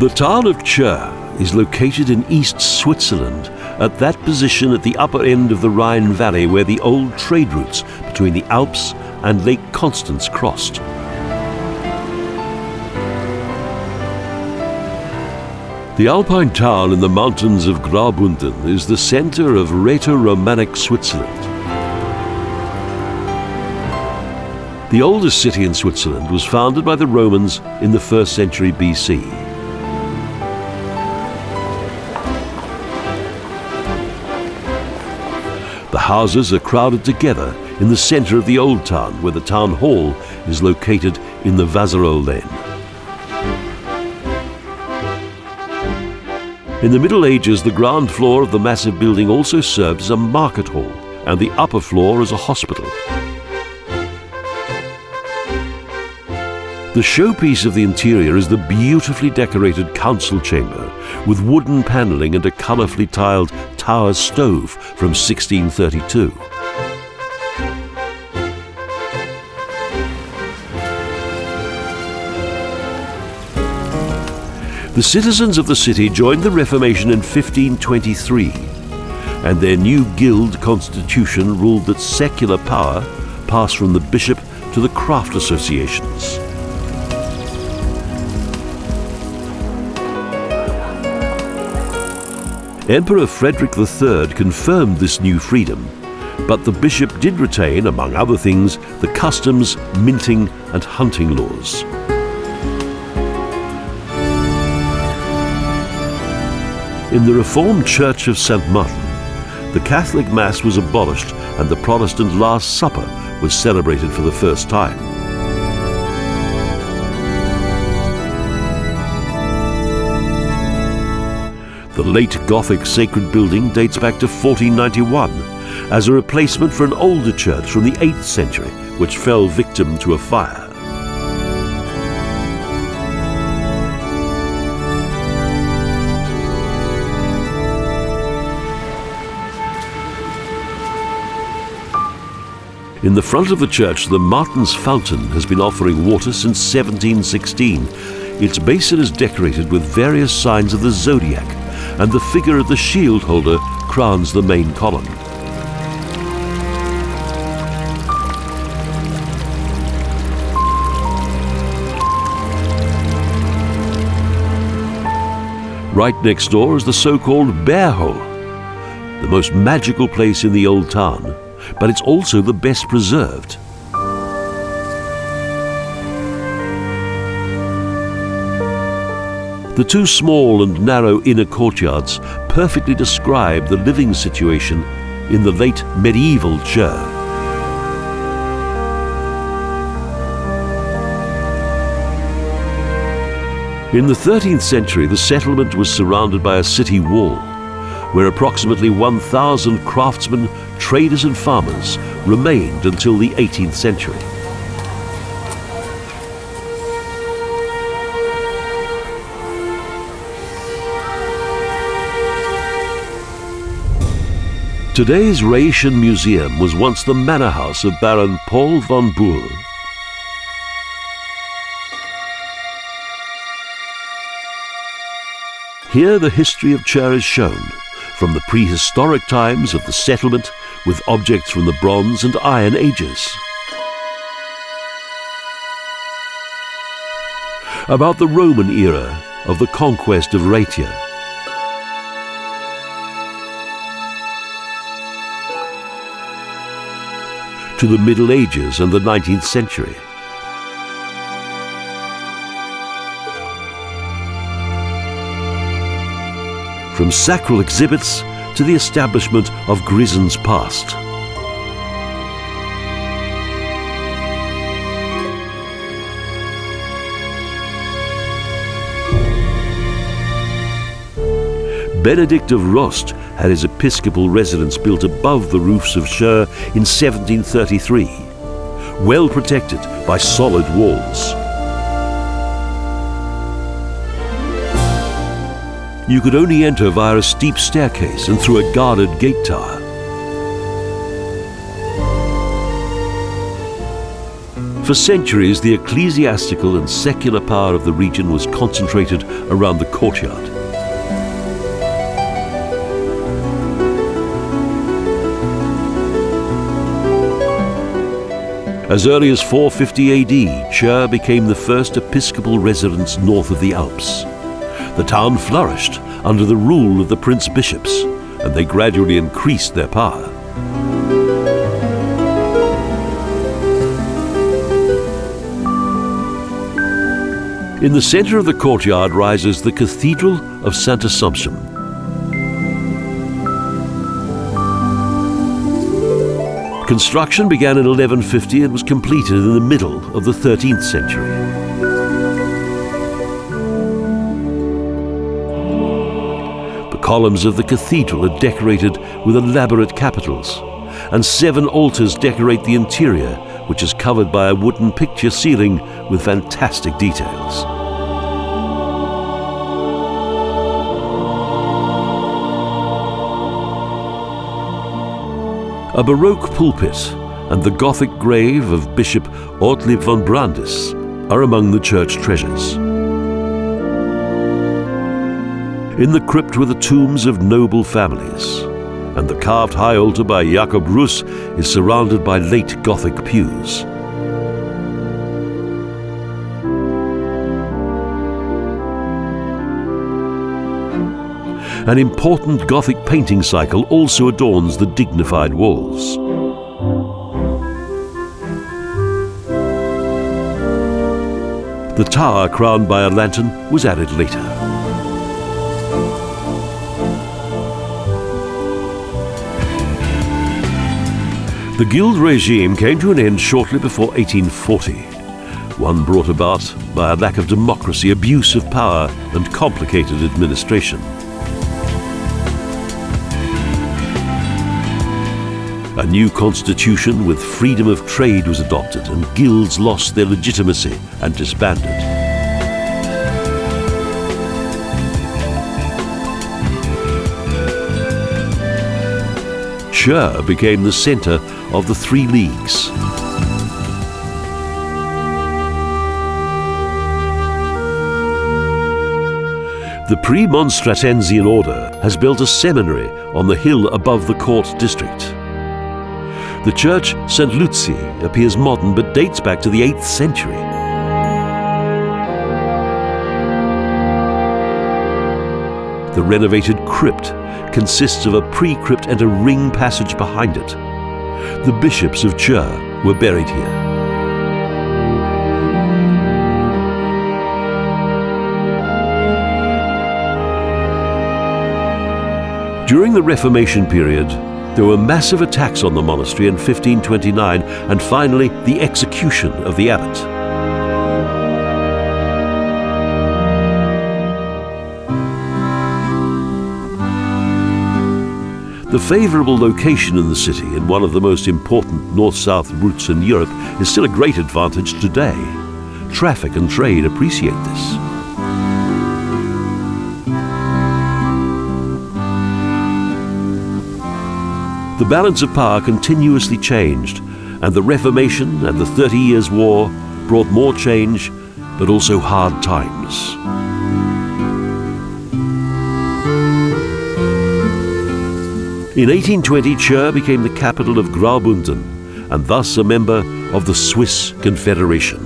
The town of Chur is located in East Switzerland, at that position at the upper end of the Rhine-Valley where the old trade routes between the Alps and Lake Constance crossed. The alpine town in the mountains of Graubünden is the center of Rhaeto-Romanic Switzerland. The oldest city in Switzerland was founded by the Romans in the 1st century BC. The houses are crowded together in the center of the old town, where the town hall is located in the Wasserrow lane. In the Middle Ages, the ground floor of the massive building also served as a market hall, and the upper floor as a hospital. The showpiece of the interior is the beautifully decorated council chamber with wooden paneling and a colourfully tiled tower stove from 1632. The citizens of the city joined the Reformation in 1523, and their new guild constitution ruled that secular power passed from the bishop to the craft associations. Emperor Frederick the Third confirmed this new freedom, but the bishop did retain, among other things, the customs, minting and hunting laws. In the Reformed Church of St. Martin, the Catholic Mass was abolished and the Protestant Last Supper was celebrated for the first time. The late Gothic sacred building dates back to 1491 as a replacement for an older church from the 8th century, which fell victim to a fire. In the front of the church, the Martin's Fountain has been offering water since 1716. Its basin is decorated with various signs of the zodiac, and the figure of the shield holder crowns the main column. Right next door is the so-called Bear Hole, the most magical place in the old town, but it's also the best preserved. The two small and narrow inner courtyards perfectly describe the living situation in the late medieval Chur. In the 13th century, the settlement was surrounded by a city wall, where approximately 1,000 craftsmen, traders and farmers remained until the 18th century. Today's Rhaetian Museum was once the manor house of Baron Paul von Buhl. Here the history of Chur is shown, from the prehistoric times of the settlement with objects from the Bronze and Iron Ages. About the Roman era of the conquest of Rhaetia. To the Middle Ages and the 19th century. From sacral exhibits to the establishment of Grisen's past. Benedict of Rost had his episcopal residence built above the roofs of Chur in 1733, well protected by solid walls. You could only enter via a steep staircase and through a guarded gate tower. For centuries, the ecclesiastical and secular power of the region was concentrated around the courtyard. As early as 450 AD, Chur became the first episcopal residence north of the Alps. The town flourished under the rule of the prince-bishops, and they gradually increased their power. In the center of the courtyard rises the Cathedral of St. Assumption. Construction began in 1150 and was completed in the middle of the 13th century. The columns of the cathedral are decorated with elaborate capitals, and 7 altars decorate the interior, which is covered by a wooden picture ceiling with fantastic details. A Baroque pulpit and the Gothic grave of Bishop Ortlieb von Brandis are among the church treasures. In the crypt were the tombs of noble families, and the carved high altar by Jacob Russ is surrounded by late Gothic pews. An important Gothic painting cycle also adorns the dignified walls. The tower crowned by a lantern was added later. The guild regime came to an end shortly before 1840, one brought about by a lack of democracy, abuse of power, and complicated administration. A new constitution with freedom of trade was adopted, and guilds lost their legitimacy and disbanded. Chur became the center of the 3 leagues. The Premonstratensian order has built a seminary on the hill above the court district. The church St. Lucy appears modern but dates back to the 8th century. The renovated crypt consists of a pre-crypt and a ring passage behind it. The bishops of Chur were buried here. During the Reformation period, there were massive attacks on the monastery in 1529, and finally the execution of the abbot. The favourable location in the city, in one of the most important north-south routes in Europe, is still a great advantage today. Traffic and trade appreciate this. The balance of power continuously changed, and the Reformation and the 30 Years' War brought more change, but also hard times. In 1820, Chur became the capital of Graubünden, and thus a member of the Swiss Confederation.